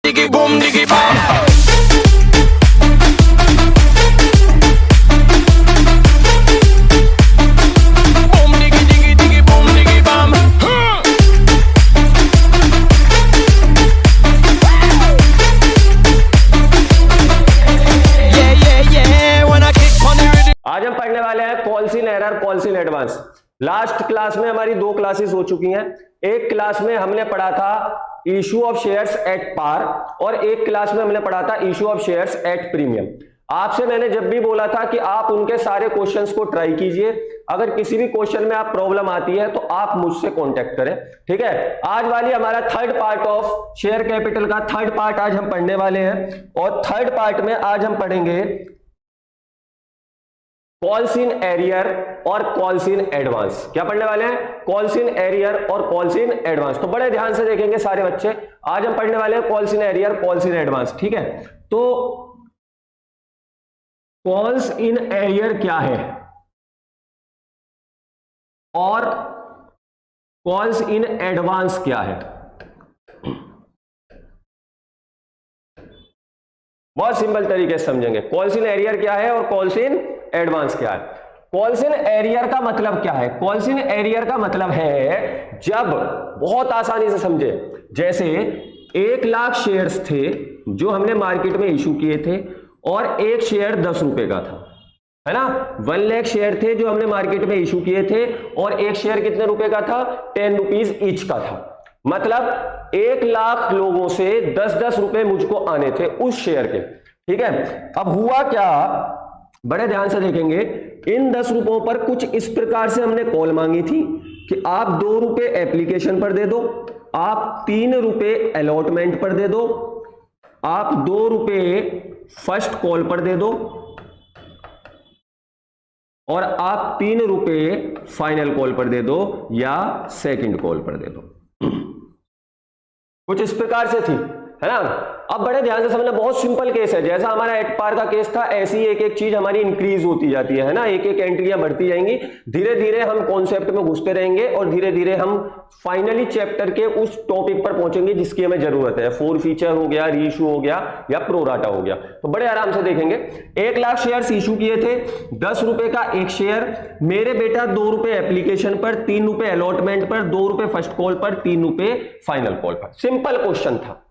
diggy boom diggy bam. Boom diggy diggy diggy boom diggy bam. Yeah yeah yeah when I kick on the rhythm. आज हम पढ़ने वाले हैं कॉल्सिन error कॉल्सिन advance. Last class में हमारी 2 classes हो चुकी हैं। एक क्लास में हमने पढ़ा था issue of shares at par और एक क्लास में हमने पढ़ा था issue of shares at premium. आपसे मैंने जब भी बोला था कि आप उनके सारे क्वेश्चंस को ट्राई कीजिए, अगर किसी भी क्वेश्चन में आप प्रॉब्लम आती है तो आप मुझसे कांटेक्ट करें, ठीक है। आज वाली हमारा third part of share capital का थर्ड पार्ट आज हम पढ़ने वाले हैं और थर्ड पार्ट में आज हम पढ़ेंगे कॉल्स इन एरियर और कॉल्स इन एडवांस। क्या पढ़ने वाले हैं? कॉल्स इन एरियर और कॉल्स इन एडवांस। तो बड़े ध्यान से देखेंगे सारे बच्चे, आज हम पढ़ने वाले हैं calls in arrear calls in advance, ठीक है। तो कॉल्स इन एरियर क्या है और कॉल्स इन एडवांस क्या है, बहुत सिंपल तरीके से समझेंगे। कॉल्स इन एरियर क्या है और कॉल्स इन एडवांस क्या है। कॉल्स इन एरियर का मतलब क्या है? कॉल्स इन एरियर का मतलब है जब, बहुत आसानी से समझे, जैसे 1 लाख शेयर्स थे जो हमने मार्केट में इशू किए थे और एक शेयर 10 रुपए का था, है ना। 1 लाख शेयर थे जो हमने मार्केट में इशू किए थे और एक शेयर कितने रुपए का था? 10 रुपीज ईच का था। मतलब 1 लाख लोगों से 10-10 रुपए मुझको आने थे उस शेयर के, ठीक है। अब हुआ क्या, बड़े ध्यान से देखेंगे, इन 10 रुपयों पर कुछ इस प्रकार से हमने कॉल मांगी थी कि आप 2 रुपए एप्लीकेशन पर दे दो, आप 3 रुपए अलॉटमेंट पर दे दो, आप 2 रुपए फर्स्ट कॉल पर दे दो और आप 3 रुपए फाइनल कॉल पर दे दो या सेकंड कॉल पर दे दो। कुछ इस प्रकार से थी, है ना। अब बड़े ध्यान से समझना, बहुत सिंपल केस है। जैसा हमारा एट पार का केस था, ऐसी एक एक चीज हमारी इंक्रीज होती जाती है ना, एक एक एंट्रियां बढ़ती जाएंगी। धीरे धीरे हम कॉन्सेप्ट में घुसते रहेंगे और धीरे धीरे हम फाइनली चैप्टर के उस टॉपिक पर पहुंचेंगे जिसकी हमें जरूरत है। 4 फीचर हो गया, रीइशू हो गया या प्रोराटा हो गया। तो बड़े आराम से देखेंगे। 1 लाख शेयर इशू किए थे, 10 रुपए का एक शेयर, मेरे बेटा 2 रुपए एप्लीकेशन पर, 3 रुपए अलॉटमेंट पर, 2 रुपए फर्स्ट कॉल पर, 3 रुपए फाइनल कॉल पर। सिंपल क्वेश्चन था।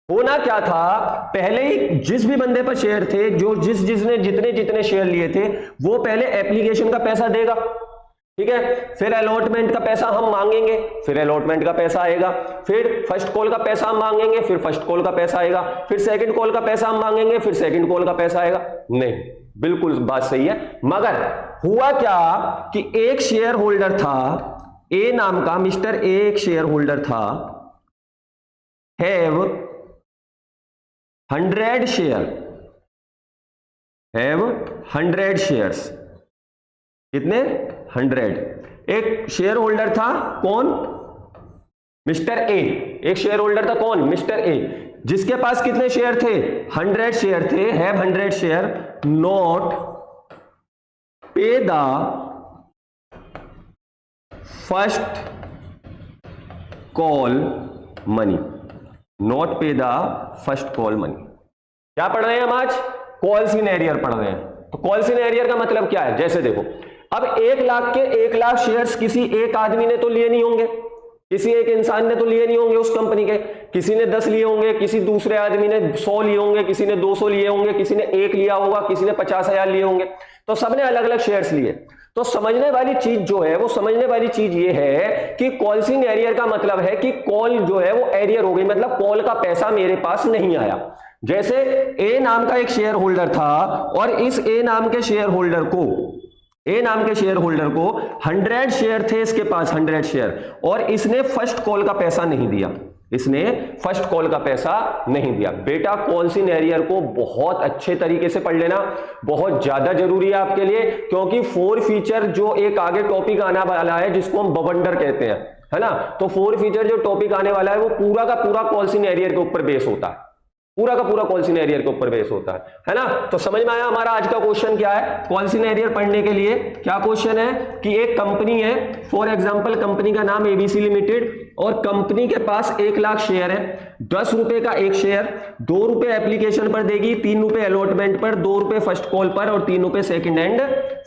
होना क्या था, पहले ही जिस भी बंदे पर शेयर थे, जो जिसने जितने शेयर लिए थे, वो पहले एप्लीकेशन का पैसा देगा, ठीक है। फिर अलॉटमेंट का पैसा हम मांगेंगे, फिर अलॉटमेंट का पैसा आएगा, फिर फर्स्ट कॉल का पैसा हम मांगेंगे, फिर फर्स्ट कॉल का पैसा आएगा, फिर सेकंड कॉल का पैसा हम मांगेंगे, फिर सेकंड कॉल का पैसा आएगा। नहीं, बिल्कुल बात सही है। मगर हुआ क्या कि एक शेयर होल्डर था, ए नाम का मिस्टर ए एक शेयर होल्डर था, हैव 100 शेयर, हैव 100 शेयर्स। कितने? 100। एक शेयर होल्डर था, कौन? Mister A. एक शेयर होल्डर था, कौन? मिस्टर ए, जिसके पास कितने शेयर थे? 100 शेयर थे, हैव 100 शेयर, नॉट पे the first call money, not पे द फर्स्ट कॉल मनी। क्या पढ़ रहे हैं हम आज? कॉल्स इन एरियर पढ़ रहे हैं। तो कॉल्स इन एरियर का मतलब क्या है? जैसे देखो, अब 1 लाख के 1 लाख शेयर्स किसी एक आदमी ने तो लिए नहीं होंगे, किसी एक इंसान ने तो लिए नहीं होंगे उस कंपनी के। किसी ने 10 लिए होंगे, किसी दूसरे आदमी ने 100 लिए होंगे, किसी ने 200 लिए होंगे, किसी ने 1 लिया होगा, किसी ने 50,000 लिए होंगे। तो सबने अलग अलग शेयर्स लिए। तो समझने वाली चीज जो है, वो समझने वाली चीज ये है कि कॉल्स इन एरियर का मतलब है कि कॉल जो है वो एरियर हो गई, मतलब कॉल का पैसा मेरे पास नहीं आया। जैसे ए नाम का एक शेयर होल्डर था और इस ए नाम के शेयर होल्डर को, ए नाम के शेयर होल्डर को 100 शेयर थे इसके पास, 100 शेयर, और इसने फर्स्ट कॉल का पैसा नहीं दिया, इसने फर्स्ट कॉल का पैसा नहीं दिया। बेटा कॉल्स इन एरियर को बहुत अच्छे तरीके से पढ़ लेना, बहुत ज्यादा जरूरी है आपके लिए, क्योंकि 4 फीचर जो एक आगे टॉपिक आने वाला है जिसको हम बवंडर कहते हैं, है ना। तो 4 फीचर जो टॉपिक आने वाला है वो पूरा का पूरा कॉल्स इन एरियर के ऊपर बेस होता है, पूरा का पूरा कॉल सिनेरियर के ऊपर बेस होता है ना। तो समझ में आया हमारा आज का क्वेश्चन क्या है। कॉल सिनेरियर पढ़ने के लिए क्या क्वेश्चन है कि एक कंपनी है, फॉर एग्जांपल कंपनी का नाम एबीसी लिमिटेड, और कंपनी के पास 1 लाख शेयर है, 10 रुपए का एक शेयर, 2 रुपए एप्लीकेशन पर देगी, 3 रुपए अलॉटमेंट पर, 2 रुपए फर्स्ट कॉल पर और 3 रुपए सेकंड एंड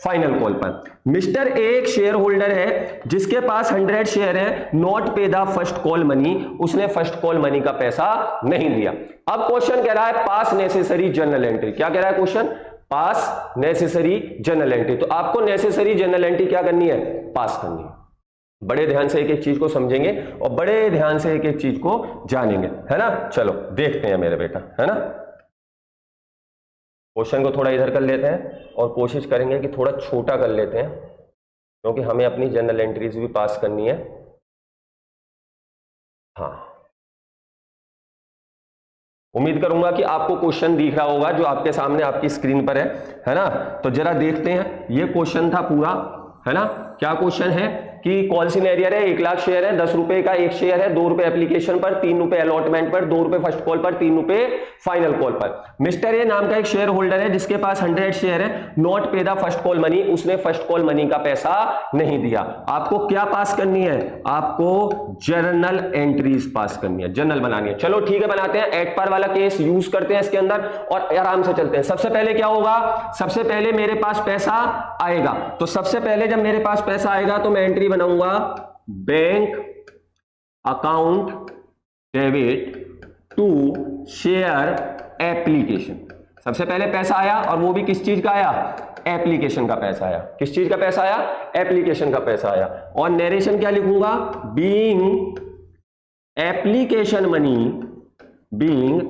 फाइनल कॉल पर। मिस्टर ए एक शेयर होल्डर है जिसके पास 100 शेयर है, नॉट पे द फर्स्ट कॉल मनी, उसने फर्स्ट कॉल मनी का पैसा नहीं दिया। अब क्वेश्चन कह रहा है पास नेसेसरी जनरल एंट्री। क्या कह रहा है क्वेश्चन? पास नेसेसरी जनरल एंट्री। तो आपको नेसेसरी जनरल एंट्री क्या करनी है? पास करनी है। बड़े ध्यान से एक एक चीज को समझेंगे और बड़े ध्यान से एक एक चीज को जानेंगे, है ना। चलो देखते हैं मेरे बेटा, है ना। क्वेश्चन को थोड़ा इधर कर लेते हैं और कोशिश करेंगे कि थोड़ा छोटा कर लेते हैं, क्योंकि हमें अपनी जनरल एंट्रीज भी पास करनी है। हाँ, उम्मीद करूंगा कि आपको क्वेश्चन दिख रहा होगा जो आपके सामने आपकी स्क्रीन पर है ना। तो जरा देखते हैं, ये क्वेश्चन था पूरा, है ना। क्या क्वेश्चन है कि कॉल सिनेरियर है, 1 लाख शेयर है, 10 रुपए का एक शेयर है, 2 रुपए एप्लीकेशन पर, 3 रुपए अलॉटमेंट पर, 2 रुपए फर्स्ट कॉल पर, 3 रुपए फाइनल कॉल पर। मिस्टर ए नाम का एक शेयर होल्डर है जिसके पास 100 शेयर है, नॉट पे द फर्स्ट कॉल मनी, उसने फर्स्ट कॉल मनी का पैसा नहीं दिया। आपको क्या पास करनी है? आपको जर्नल एंट्रीज पास करनी है, जर्नल बनानी है। चलो ठीक है, बनाते हैं। एट पार वाला केस यूज करते हैं इसके अंदर और आराम से चलते हैं। सबसे पहले क्या होगा? सबसे पहले मेरे पास पैसा आएगा, तो सबसे पहले जब मेरे पास पैसा आएगा तो मैं एंट्री बनाऊंगा bank account debit to share application. सबसे पहले पैसा आया और वो भी किस चीज का आया? एप्लीकेशन का पैसा आया। किस चीज का पैसा आया? एप्लीकेशन का पैसा आया। और नरेशन क्या लिखूंगा? Being application money, being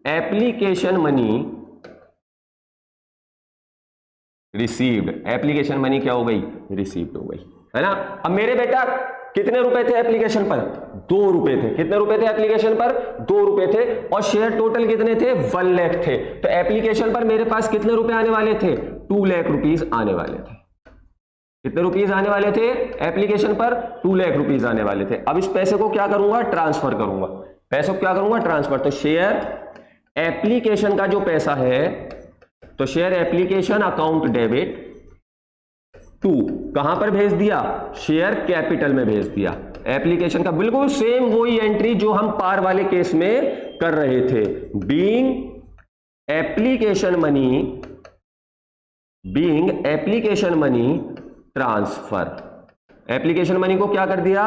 application money received. Application money क्या हो गई? रिसीव्ड हो गई, है ना। अब मेरे बेटा कितने रुपए थे एप्लीकेशन पर? 2 रुपए थे। कितने रुपए थे एप्लीकेशन पर? 2 रुपए थे। और शेयर टोटल कितने थे? 1 लाख थे। तो एप्लीकेशन पर मेरे पास कितने रुपए आने वाले थे? 2 लाख रुपीस आने वाले थे। कितने रुपीस आने वाले थे एप्लीकेशन पर? 2 लाख रुपीस आने वाले थे। अब इस पैसे को क्या करूंगा? ट्रांसफर करूंगा। पैसे को क्या करूंगा? ट्रांसफर। तो शेयर एप्लीकेशन का जो पैसा है, तो share application account debit to कहां पर भेज दिया? शेयर कैपिटल में भेज दिया। एप्लीकेशन का बिल्कुल सेम वही एंट्री जो हम पार वाले केस में कर रहे थे। Being application money, being application money transfer. Application money को क्या कर दिया?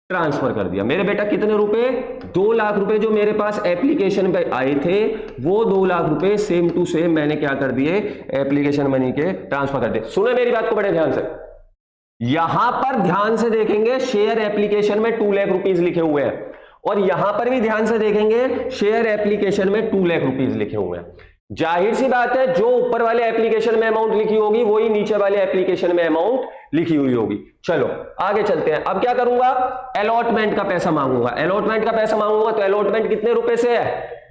ट्रांसफर कर दिया। मेरे बेटा कितने रुपए? 2 लाख रुपए जो मेरे पास एप्लीकेशन पे आए थे, वो 2 लाख रुपए सेम टू सेम मैंने क्या कर दिए? एप्लीकेशन मनी के ट्रांसफर कर दिए। सुने मेरी बात को बड़े ध्यान से, यहां पर ध्यान से देखेंगे शेयर एप्लीकेशन में 2 लाख रुपीस लिखे हुए हैं, और यहां पर भी ध्यान से देखेंगे शेयर एप्लीकेशन में 2 लाख रुपीस लिखे हुए हैं। जाहिर सी बात है, जो ऊपर वाले एप्लीकेशन में अमाउंट लिखी होगी वही नीचे वाले एप्लीकेशन में अमाउंट लिखी हुई होगी। चलो आगे चलते हैं। अब क्या करूंगा? अलॉटमेंट का पैसा मांगूंगा। अलॉटमेंट का पैसा मांगूंगा तो अलॉटमेंट कितने रुपए से है?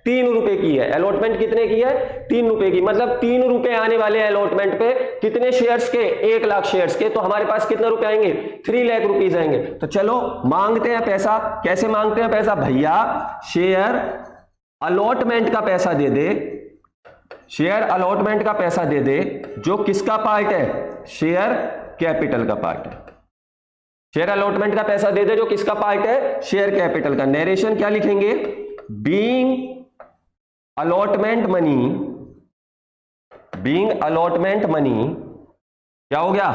3 रुपए की है। अलॉटमेंट कितने की है? 3 रुपए की। मतलब 3 रुपए आने वाले अलॉटमेंट पे। कितने शेयर्स के? 1 लाख शेयर्स के। तो हमारे पास कितने रुपए आएंगे? 3 लाख रुपीस आएंगे। तो चलो मांगते हैं पैसा। कैसे मांगते हैं पैसा? भैया शेयर अलॉटमेंट का पैसा दे दे, शेयर अलॉटमेंट का पैसा दे दे, जो किसका पार्ट है? शेयर कैपिटल का पार्ट है। शेयर अलॉटमेंट का पैसा दे दे जो किसका पार्ट है? शेयर कैपिटल का। नरेशन क्या लिखेंगे? Being allotment money, being allotment money क्या हो गया?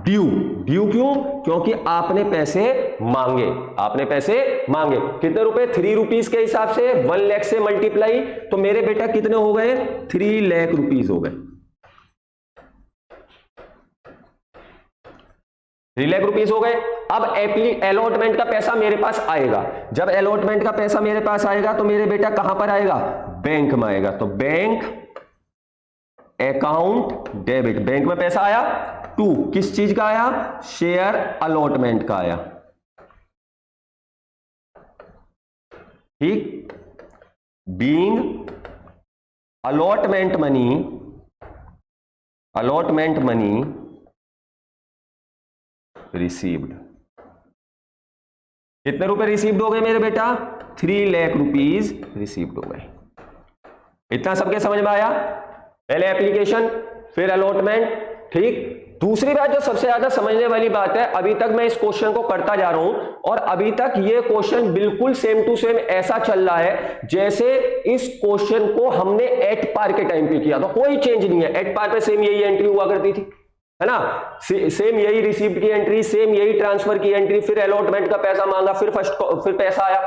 ड्यू। ड्यू क्यों? क्योंकि आपने पैसे मांगे। आपने पैसे मांगे। कितने रुपए? 3 रुपीस के हिसाब से 1 लाख से मल्टीप्लाई, तो मेरे बेटा कितने हो गए? 3 लाख रुपीस हो गए। 3 लाख रुपीस हो गए। अब अलॉटमेंट का पैसा मेरे पास आएगा। जब अलॉटमेंट का पैसा मेरे पास आएगा तो मेरे बेटा कहां पर आएगा? बैंक में आएगा। तो बैंक अकाउंट डेबिट, बैंक में पैसा आया। 2 किस चीज का आया? शेयर अलॉटमेंट का आया। ठीक। Being allotment money, allotment money received. कितने रुपए रिसीव्ड हो गए मेरे बेटा? 3 लाख रुपीस रिसीव्ड हो गए। इतना सबके समझ में आया? पहले एप्लीकेशन, फिर अलॉटमेंट, ठीक। दूसरी बात जो सबसे ज्यादा समझने वाली बात है, अभी तक मैं इस क्वेश्चन को करता जा रहा हूं और अभी तक ये क्वेश्चन बिल्कुल सेम टू सेम ऐसा चल रहा है जैसे इस क्वेश्चन को हमने एट पार के टाइम पे किया था, कोई चेंज नहीं है। एट पार पे सेम यही एंट्री हुआ करती थी, है ना, सेम यही रिसीव्ड की एंट्री, सेम यही ट्रांसफर की एंट्री, फिर अलॉटमेंट का पैसा मांगा, फिर पैसा आया।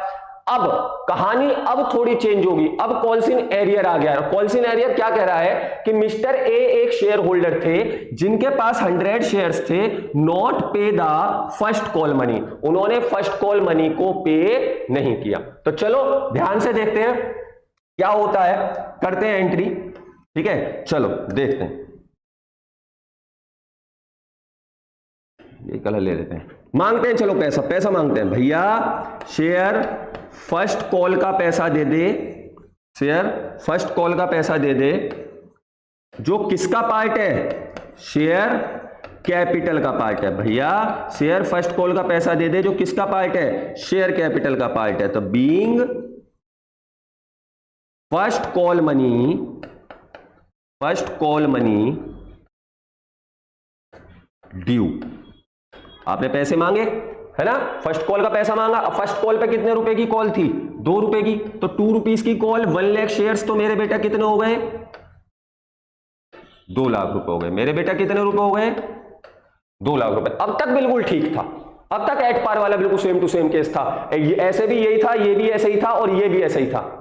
अब कहानी अब थोड़ी चेंज होगी, अब कॉल्स इन एरियर आ गया। कॉल्स इन एरियर क्या कह रहा है कि मिस्टर ए एक शेयर होल्डर थे जिनके पास 100 शेयर्स थे, नॉट पे द फर्स्ट कॉल मनी, उन्होंने फर्स्ट कॉल मनी को पे नहीं किया। तो चलो ध्यान से देखते हैं क्या होता है, करते हैं एंट्री, ठीक है, चलो देखते हैं। ये कलर ले लेते हैं, मांगते हैं, चलो पैसा मांगते हैं भैया। शेयर फर्स्ट कॉल का पैसा दे दे, शेयर फर्स्ट कॉल का पैसा दे दे, जो किसका पार्ट है? शेयर कैपिटल का पार्ट है भैया। शेयर फर्स्ट कॉल का पैसा दे दे जो किसका पार्ट है? शेयर कैपिटल का पार्ट है। तो being first call money due, आपने पैसे मांगे, है ना, फर्स्ट कॉल का पैसा मांगा। फर्स्ट कॉल पे कितने रुपए की कॉल थी? 2 रुपए की, तो 2 रुपीज की कॉल, 1 लाख शेयर्स, तो मेरे बेटा कितने हो गए? 2 लाख रुपए हो गए। मेरे बेटा कितने रुपए हो गए? 2 लाख रुपए। अब तक बिल्कुल ठीक था, अब तक एट पार वाला बिल्कुल सेम टू सेम केस था, ऐसे भी यही था, ये भी ऐसे ही था और ये भी ऐसे ही था।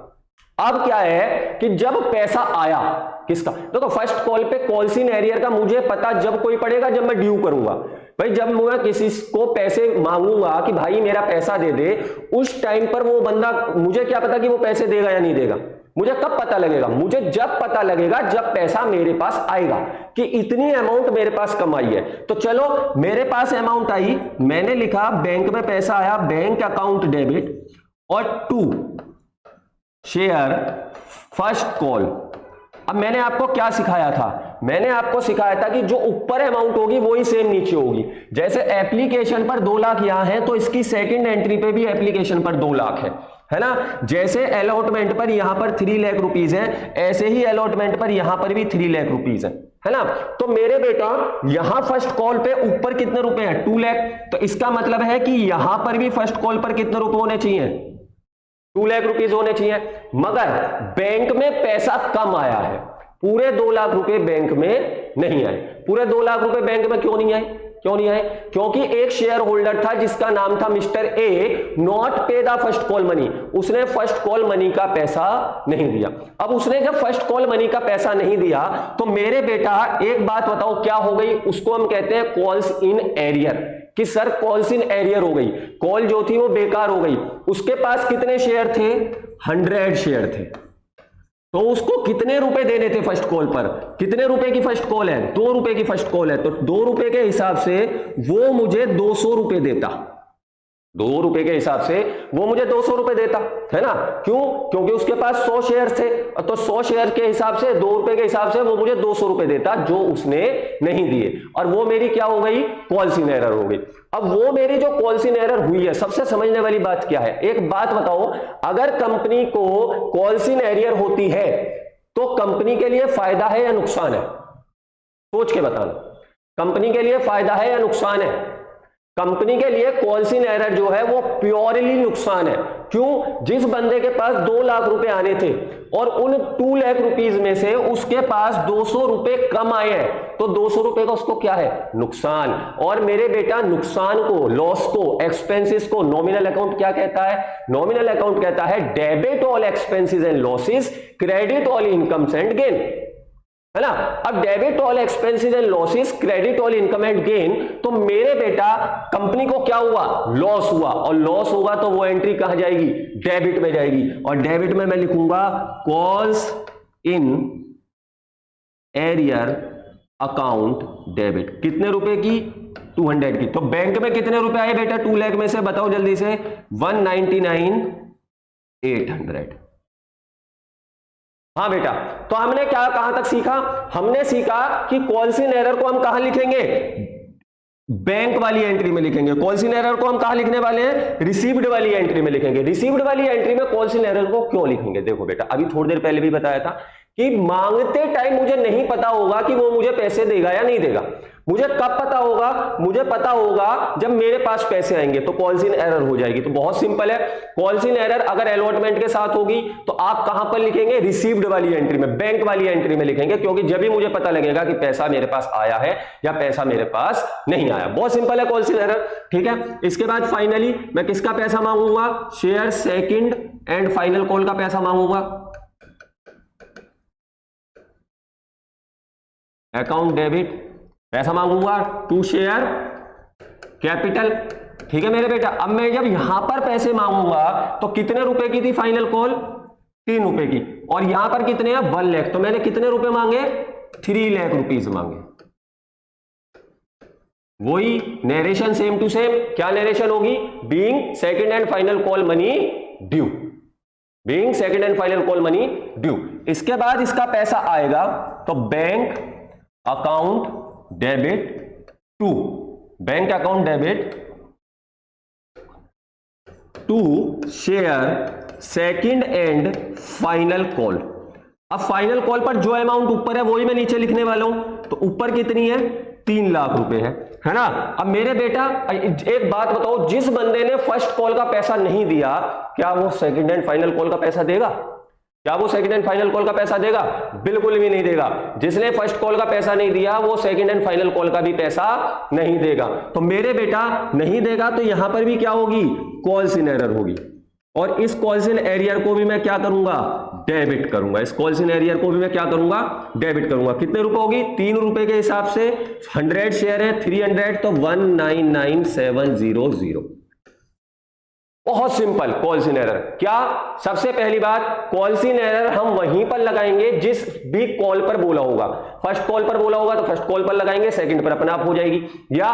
अब क्या है कि जब पैसा आया किसका, देखो फर्स्ट कॉल पे कॉल्स इन एरियर का मुझे पता जब कोई पड़ेगा जब मैं ड्यू करूंगा। भाई जब मैं किसी को पैसे मांगूंगा कि भाई मेरा पैसा दे दे, उस टाइम पर वो बंदा, मुझे क्या पता कि वो पैसे देगा या नहीं देगा? मुझे कब पता लगेगा? मुझे जब पता लगेगा जब पैसा मेरे पास आएगा कि इतनी अमाउंट मेरे पास कमाई है। तो चलो मेरे पास अमाउंट आई, मैंने लिखा बैंक में पैसा आया, बैंक अकाउंट डेबिट, और टू शेयर फर्स्ट कॉल। अब मैंने आपको क्या सिखाया था? मैंने आपको सिखाया था कि जो ऊपर अमाउंट होगी वही सेम नीचे होगी। जैसे एप्लीकेशन पर 2 लाख यहां है तो इसकी सेकंड एंट्री पे भी एप्लीकेशन पर 2 लाख है ना। जैसे अलॉटमेंट पर यहां पर 3 लाख रुपीज है, ऐसे ही अलॉटमेंट पर यहां पर भी 3 लाख रुपीज है ना। तो मेरे बेटा यहां फर्स्ट कॉल पे ऊपर कितने रुपए हैं? 2 लाख। तो इसका मतलब है कि यहां पर भी फर्स्ट कॉल पर कितने रुपए होने चाहिए? 2 लाख रुपीज होने चाहिए। मगर बैंक में पैसा कम आया है, पूरे 2 लाख रुपए बैंक में नहीं आए। पूरे 2 लाख रुपए बैंक में क्यों नहीं आए? क्योंकि एक शेयर होल्डर था जिसका नाम था मिस्टर ए, नॉट पे द फर्स्ट कॉल मनी, उसने फर्स्ट कॉल मनी का पैसा नहीं दिया। अब उसने जब फर्स्ट कॉल मनी का पैसा नहीं दिया तो मेरे बेटा एक बात बताओ क्या हो गई? उसको हम कहते हैं कॉल्स इन एरियर, कि सर कॉल्स इन एरियर हो गई, कॉल जो थी वो बेकार हो गई। उसके पास कितने शेयर थे? 100 शेयर थे। तो उसको कितने रुपए देने थे फर्स्ट कॉल पर? कितने रुपए की फर्स्ट कॉल है? 2 रुपए की फर्स्ट कॉल है, तो 2 रुपए के हिसाब से वो मुझे 200 रुपए देता। 2 रुपए के हिसाब से वो मुझे 200 रुपए देता, है ना। क्यों? क्योंकि उसके पास 100 शेयर थे, तो 100 शेयर के हिसाब से 2 रुपए के हिसाब से वो मुझे 200 रुपए देता, जो उसने नहीं दिए। और वो मेरी क्या हो गई? कॉल्स इन एरर हो गई। अब वो मेरी जो कॉल्स इन एरर हुई है, सबसे समझने वाली बात क्या है? एक बात बताओ, अगर कंपनी को कॉल्स इन एरर होती है तो कंपनी के लिए फायदा है या नुकसान है? सोच के बताना, कंपनी के लिए फायदा है या नुकसान है? कंपनी के लिए कॉल्स इन एरर जो है वो प्योरली नुकसान है। क्यों? जिस बंदे के पास 2 लाख रुपए आने थे और उन 2 लाख रुपीज में से उसके पास 200 रुपए कम आए हैं, तो 200 रुपए का उसको क्या है? नुकसान। और मेरे बेटा नुकसान को, लॉस को, एक्सपेंसेस को नॉमिनल अकाउंट क्या कहता है? नॉमिनल अकाउंट कहता है debit all expenses and losses, credit all incomes and gain, है ना। अब debit all expenses and losses, credit all income and gain, तो मेरे बेटा कंपनी को क्या हुआ? लॉस हुआ, और लॉस होगा तो वो एंट्री कहां जाएगी? डेबिट में जाएगी। और डेबिट में मैं लिखूंगा calls in arrear account debit. कितने रुपए की? 200 की। तो बैंक में कितने रुपए आए बेटा 2 लाख में से? बताओ जल्दी से। 199,800। हाँ बेटा, तो हमने क्या कहां तक सीखा? हमने सीखा कि कॉल्स इन एरर को हम कहां लिखेंगे? बैंक वाली एंट्री में लिखेंगे। कॉल्स इन एरर को हम कहां लिखने वाले हैं? रिसीव्ड वाली एंट्री में लिखेंगे। रिसीव्ड वाली एंट्री में कॉल्स इन एरर को क्यों लिखेंगे? देखो बेटा, अभी थोड़ी देर पहले भी बताया था कि मांगते टाइम मुझे नहीं पता होगा कि वो मुझे पैसे देगा या नहीं देगा। मुझे कब पता होगा? मुझे पता होगा जब मेरे पास पैसे आएंगे, तो कॉल्स इन एरर हो जाएगी। तो बहुत सिंपल है, कॉल्स इन एरर अगर अलॉटमेंट के साथ होगी तो आप कहां पर लिखेंगे? रिसीव्ड वाली एंट्री में, बैंक वाली एंट्री में लिखेंगे, क्योंकि जब भी मुझे पता लगेगा कि पैसा मेरे पास आया है या पैसा मेरे पास नहीं आया। बहुत सिंपल है कॉल्स इन एरर, ठीक है। इसके बाद फाइनली मैं किसका पैसा मांगूंगा? Share second and final call का पैसा मांगूंगा। अकाउंट डेबिट पैसा मांगूंगा टू शेयर कैपिटल, ठीक है मेरे बेटा। अब मैं जब यहां पर पैसे मांगूंगा तो कितने रुपए की थी फाइनल कॉल? 3 रुपए की, और यहां पर कितने हैं? 1 लाख। तो मैंने कितने रुपए मांगे? 3 लाख रुपीस मांगे। वही नरेशन सेम टू सेम। क्या नरेशन होगी? Being second and final call money due, being second and final call money due. इसके बाद इसका पैसा आएगा तो bank account debit to, bank account debit to share second and final call. अब final call पर जो अमाउंट ऊपर है वही मैं नीचे लिखने वाला हूं। तो ऊपर कितनी है? 3 लाख रुपए है ना। अब मेरे बेटा एक बात बताओ, जिस बंदे ने फर्स्ट कॉल का पैसा नहीं दिया, क्या वो सेकंड एंड फाइनल कॉल का पैसा देगा? क्या वो सेकंड एंड फाइनल कॉल का पैसा देगा? बिल्कुल भी नहीं देगा। जिसने फर्स्ट कॉल का पैसा नहीं दिया वो सेकंड एंड फाइनल कॉल का भी पैसा नहीं देगा। तो मेरे बेटा नहीं देगा, तो यहां पर भी क्या होगी? कॉल्स इन एरर होगी। और इस कॉल्स इन एरियर को भी मैं क्या करूंगा? डेबिट करूंगा। इस कॉल्स इन एरियर को भी मैं क्या करूंगा? डेबिट करूंगा। कितने रुपए होगी? 3 रुपए के हिसाब से 100 शेयर है, 300 तो 199700। बहुत सिंपल कॉल्स इन एरर। क्या? सबसे पहली बात, कॉल्स इन एरर हम वहीं पर लगाएंगे जिस भी कॉल पर बोला होगा। फर्स्ट कॉल पर बोला होगा तो फर्स्ट कॉल पर लगाएंगे, सेकंड पर अपने आप हो जाएगी। या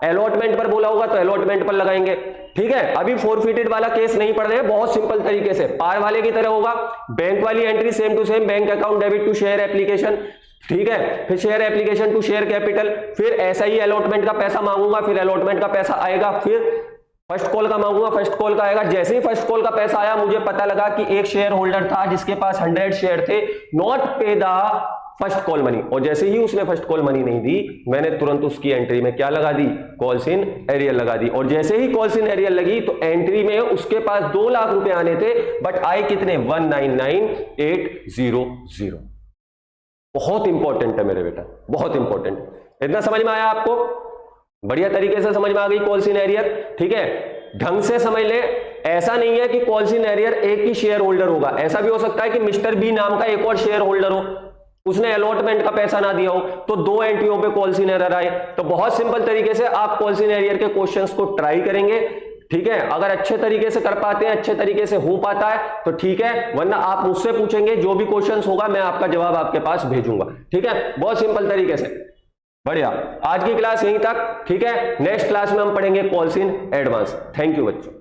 अलॉटमेंट पर बोला होगा तो अलॉटमेंट पर लगाएंगे, ठीक है। अभी फोरफिटेड वाला केस नहीं पढ़ रहे हैं, बहुत सिंपल तरीके से पार वाले की तरह होगा। बैंक वाली entry same to same, bank account debit to share application, ठीक है। फिर share application to share capital, फिर ऐसा ही अलॉटमेंट का पैसा मांगूंगा, फिर अलॉटमेंट का पैसा आएगा, फिर फर्स्ट कॉल का मांगूंगा, फर्स्ट कॉल का आएगा। जैसे ही फर्स्ट कॉल का पैसा आया, मुझे पता लगा कि एक शेयर होल्डर था जिसके पास 100 शेयर थे, नॉट पे द फर्स्ट कॉल मनी, और जैसे ही उसने फर्स्ट कॉल मनी नहीं दी, मैंने तुरंत उसकी एंट्री में क्या लगा दी? कॉल्स इन एरियर लगा दी। और जैसे ही कॉल्स इन एरियर लगी तो एंट्री में उसके पास 2 लाख रुपए आने थे, बट आए कितने? 199800। बहुत इंपॉर्टेंट है मेरे बेटा, बहुत इंपॉर्टेंट। इतना समझ में आया आपको? बढ़िया तरीके से समझ में आ गई कॉल्स इन एरियर, ठीक है। ढंग से समझ ले। ऐसा नहीं है कि कॉल्स इन एरियर एक ही शेयर होल्डर होगा, ऐसा भी हो सकता है कि मिस्टर बी नाम का एक और शेयर होल्डर हो, उसने अलॉटमेंट का पैसा ना दिया हो, तो 2 एंट्रियों पे कॉल्स इन एरर आए। तो बहुत सिंपल तरीके से आप कॉल्स इन एरियर के क्वेश्चंस को ट्राई करेंगे, ठीक है। अगर अच्छे तरीके से कर पाते हैं, अच्छे तरीके से हो पाता है तो ठीक है, वरना आप मुझसे पूछेंगे, जो भी क्वेश्चंस होगा मैं आपका जवाब आपके पास भेजूंगा, ठीक है। बहुत सिंपल तरीके से। बढ़िया, आज की क्लास यहीं तक, ठीक है। नेक्स्ट क्लास में हम पढ़ेंगे calls in advance. Thank you बच्चों।